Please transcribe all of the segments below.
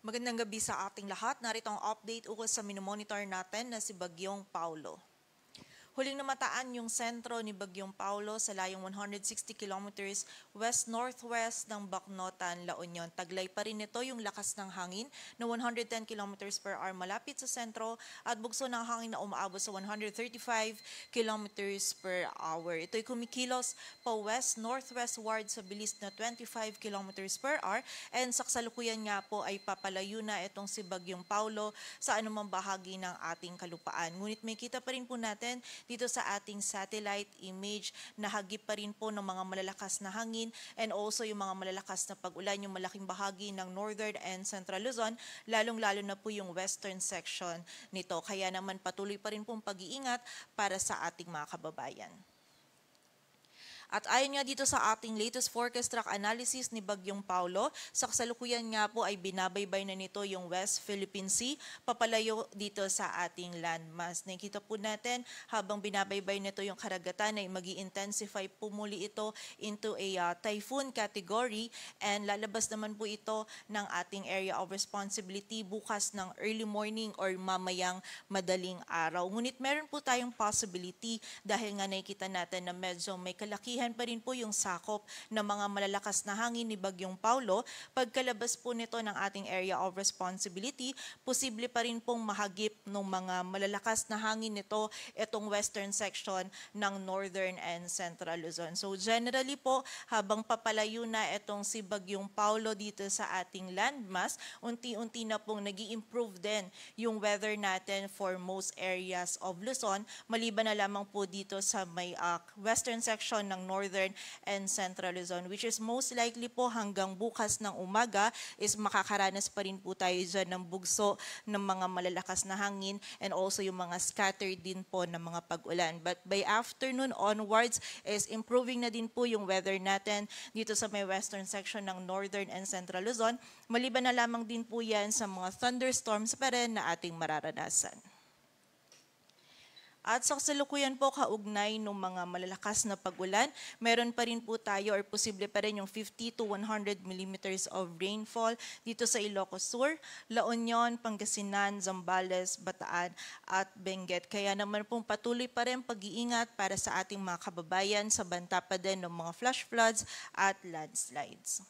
Magandang gabi sa ating lahat. Narito ang update ukol sa minomonitor natin na si Bagyong Paulo. Huling namataan yung sentro ni Bagyong Paulo sa layong 160 kilometers west-northwest ng Bacnotan, La Union. Taglay pa rin ito yung lakas ng hangin na 110 kilometers per hour malapit sa sentro at bugso ng hangin na umaabot sa 135 kilometers per hour. Ito'y kumikilos pa west-northwestward sa bilis na 25 kilometers per hour and sa kasalukuyan nga po ay papalayo na itong si Bagyong Paulo sa anumang bahagi ng ating kalupaan. Ngunit may kita pa rin po natin dito sa ating satellite image na hagip pa rin po ng mga malalakas na hangin and also yung mga malalakas na pag-ulan, yung malaking bahagi ng northern and central Luzon, lalong-lalo na po yung western section nito. Kaya naman patuloy pa rin pong pag-iingat para sa ating mga kababayan. At ayon nga dito sa ating latest forecast track analysis ni Bagyong Paulo, sa kasalukuyan nga po ay binabaybay na nito yung West Philippine Sea, papalayo dito sa ating landmass. Nakikita po natin habang binabaybay nito yung karagatan ay magi-intensify po muli ito into a typhoon category and lalabas naman po ito ng ating area of responsibility bukas ng early morning or mamayang madaling araw. Ngunit meron po tayong possibility dahil nga nakikita natin na medyo may kalakihan pa rin po yung sakop ng mga malalakas na hangin ni Bagyong Paulo. Pagkalabas po nito ng ating area of responsibility, posible pa rin pong mahagip ng mga malalakas na hangin nito itong western section ng northern and central Luzon. So generally po, habang papalayo na itong si Bagyong Paulo dito sa ating landmass, unti-unti na pong nag-i-improve din yung weather natin for most areas of Luzon, maliban na lamang po dito sa may western section ng northern and central Luzon, which is most likely po hanggang bukas ng umaga is makakaranas pa rin po tayo dyan ng bugso ng mga malalakas na hangin and also yung mga scattered din po ng mga pag-ulan. But by afternoon onwards is improving na din po yung weather natin dito sa may western section ng northern and central Luzon, maliban na lamang din po yan sa mga thunderstorms pa rin na ating mararanasan. At sa kasalukuyan po kaugnay ng mga malalakas na pag-ulan, meron pa rin po tayo or posible pa rin yung 50 to 100 millimeters of rainfall dito sa Ilocos Sur, La Union, Pangasinan, Zambales, Bataan at Benguet. Kaya naman pong patuloy pa rin pag-iingat para sa ating mga kababayan sa banta pa din ng mga flash floods at landslides.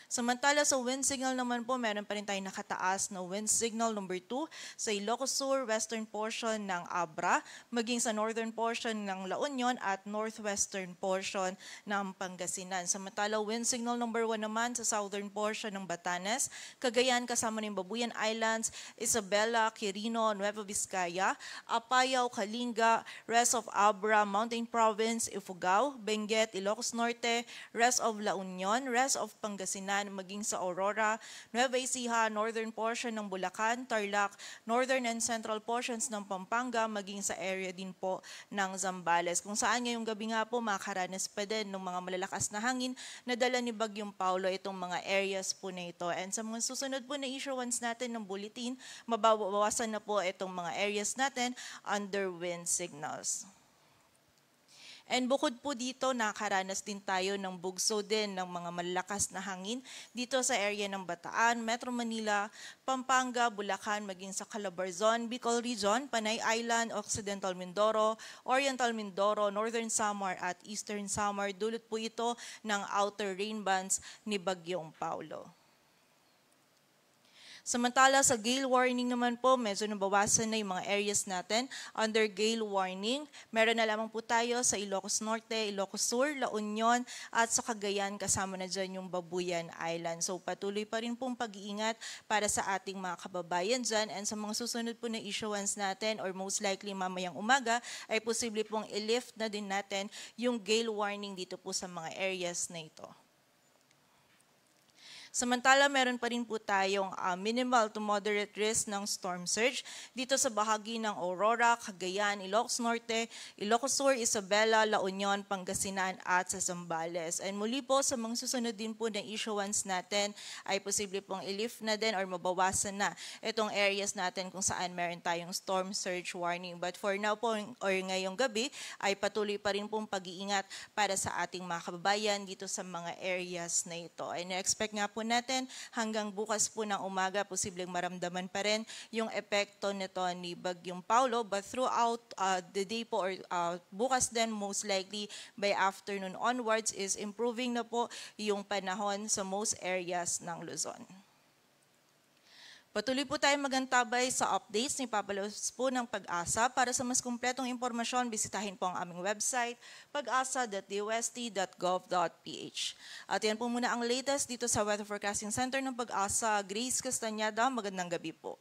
Samantala sa wind signal naman po, meron pa rin tayong nakataas na wind signal number 2 sa Ilocos Sur, western portion ng Abra, maging sa northern portion ng La Union at northwestern portion ng Pangasinan. Samantala wind signal number 1 naman sa southern portion ng Batanes, Cagayan kasama ng Babuyan Islands, Isabela, Quirino, Nueva Vizcaya, Apayao, Kalinga, rest of Abra, Mountain Province, Ifugao, Benguet, Ilocos Norte, rest of La Union, rest of Pangasinan, maging sa Aurora, Nueva Ecija, northern portion ng Bulacan, Tarlac, northern and central portions ng Pampanga, maging sa area din po ng Zambales. Kung saan ngayong gabi nga po makaranas pa din ng mga malalakas na hangin na dala ni Bagyong Paulo itong mga areas po na ito. And sa mga susunod po na issuance natin ng bulletin, mabawasan na po itong mga areas natin under wind signals. And bukod po dito, nakaranas din tayo ng bugso din ng mga malalakas na hangin dito sa area ng Bataan, Metro Manila, Pampanga, Bulacan, maging sa Calabarzon, Bicol Region, Panay Island, Occidental Mindoro, Oriental Mindoro, Northern Samar at Eastern Samar. Dulot po ito ng outer rain bands ni Bagyong Paulo. Samantala sa gale warning naman po, medyo nabawasan na yung mga areas natin under gale warning. Meron na lamang po tayo sa Ilocos Norte, Ilocos Sur, La Union at sa Cagayan kasama na dyan yung Babuyan Island. So patuloy pa rin pong pag-iingat para sa ating mga kababayan dyan and sa mga susunod po na issuance natin or most likely mamayang umaga ay posible pong i-lift na din natin yung gale warning dito po sa mga areas na ito. Samantala, meron pa rin po tayong minimal to moderate risk ng storm surge dito sa bahagi ng Aurora, Cagayan, Ilocos Norte, Ilocos Sur, Isabela, La Union, Pangasinan at sa Zambales. And muli po sa mga susunod din po na issuance natin ay posible pong i-lift na din or mabawasan na itong areas natin kung saan meron tayong storm surge warning. But for now po or ngayong gabi ay patuloy pa rin pong pag-iingat para sa ating mga kababayan dito sa mga areas na ito. And expect nga po po natin hanggang bukas po ng umaga, posibleng maramdaman pa rin yung epekto nito ni Bagyong Paulo. But throughout the day po or bukas din, most likely by afternoon onwards is improving na po yung panahon sa most areas ng Luzon. Patuloy po tayo magantabay sa updates ni Papalos po ng Pag-asa. Para sa mas kumpletong impormasyon, bisitahin po ang aming website, pag-asa.dost.gov.ph. At yan po muna ang latest dito sa Weather Forecasting Center ng Pag-asa. Grace Castañeda, magandang gabi po.